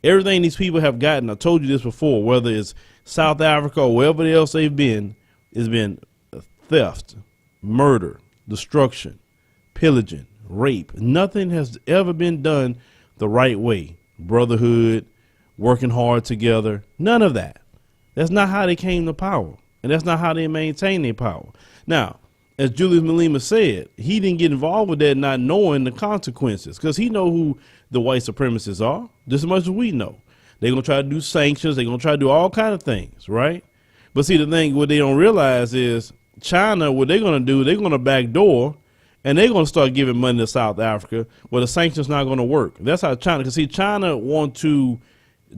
Everything these people have gotten, I told you this before, whether it's South Africa or wherever else they've been, has been theft, murder, destruction, pillaging, rape. Nothing has ever been done the right way. Brotherhood, working hard together, none of that. That's not how they came to power, and that's not how they maintain their power. Now, as Julius Malema said, he didn't get involved with that not knowing the consequences, because he know who the white supremacists are just as much as we know. They're going to try to do sanctions. They're going to try to do all kinds of things, right? But see, the thing, what they don't realize is China, what they're going to do, they're going to backdoor, and they're going to start giving money to South Africa where the sanctions not going to work. That's how China, because see, China want to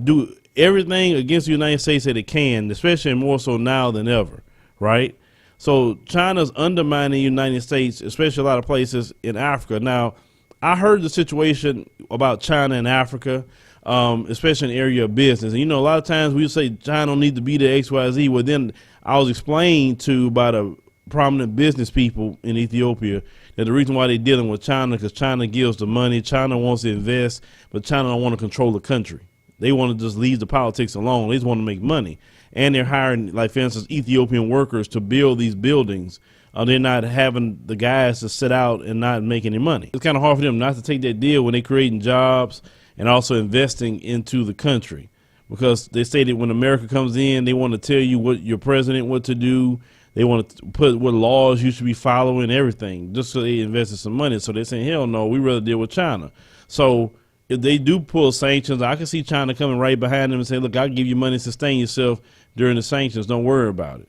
do everything against the United States that it can, especially more so now than ever, right? So China's undermining the United States, especially a lot of places in Africa. Now, I heard the situation about China and Africa, especially in the area of business. And, you know, a lot of times we say China don't need to be the XYZ. Well, then I was explained to by the prominent business people in Ethiopia that the reason why they're dealing with China, because China gives the money, China wants to invest, but China don't want to control the country. They want to just leave the politics alone. They just want to make money. And they're hiring, like, for instance, Ethiopian workers to build these buildings. They're not having the guys to sit out and not make any money. It's kind of hard for them not to take that deal when they're creating jobs and also investing into the country, because they say that when America comes in, they want to tell you what your president what to do. They want to put what laws you should be following, everything, just so they invested some money. So they're saying, hell no, we rather deal with China. So if they do pull sanctions, I can see China coming right behind them and saying, look, I'll give you money to sustain yourself during the sanctions. Don't worry about it.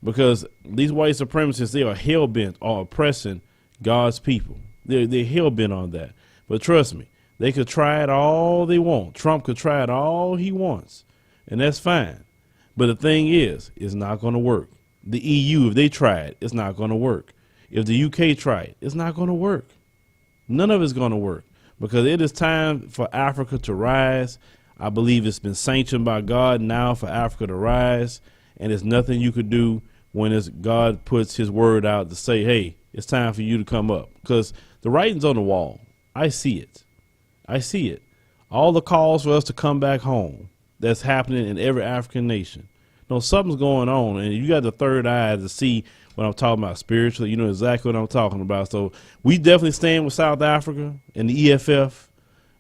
Because these white supremacists, they are hell-bent on oppressing God's people. They're hell-bent on that. But trust me, they could try it all they want. Trump could try it all he wants, and that's fine. But the thing is, it's not going to work. The EU, if they try it, it's not going to work. If the UK try it, it's not going to work. None of it's going to work, because it is time for Africa to rise. I believe it's been sanctioned by God now for Africa to rise, and there's nothing you could do when God puts his word out to say, hey, it's time for you to come up, because the writing's on the wall. I see it. I see it. All the calls for us to come back home, that's happening in every African nation. No, something's going on, and you got the third eye to see what I'm talking about spiritually. You know exactly what I'm talking about. So we definitely stand with South Africa and the EFF.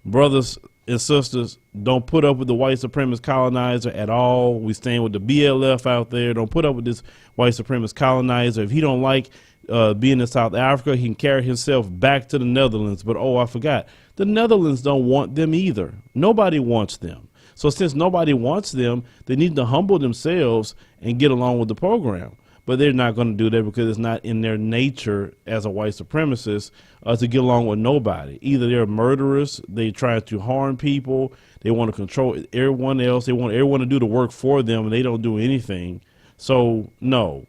Brothers and sisters, don't put up with the white supremacist colonizer at all. We stand with the BLF out there. Don't put up with this white supremacist colonizer. If he don't like being in South Africa, he can carry himself back to the Netherlands. But, oh, I forgot, the Netherlands don't want them either. Nobody wants them. So since nobody wants them, they need to humble themselves and get along with the program. But they're not going to do that, because it's not in their nature as a white supremacist to get along with nobody. Either they're murderers, they try to harm people, they want to control everyone else, they want everyone to do the work for them, and they don't do anything. So, no,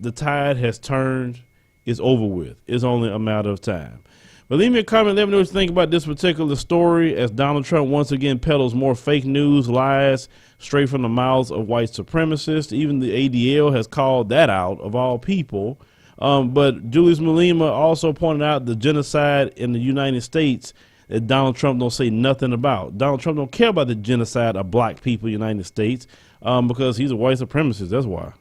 the tide has turned. It's over with. It's only a matter of time. But leave me a comment. Let me know what you think about this particular story, as Donald Trump once again peddles more fake news, lies straight from the mouths of white supremacists. Even the ADL has called that out, of all people. But Julius Malema also pointed out the genocide in the United States that Donald Trump don't say nothing about. Donald Trump don't care about the genocide of black people in the United States because he's a white supremacist. That's why.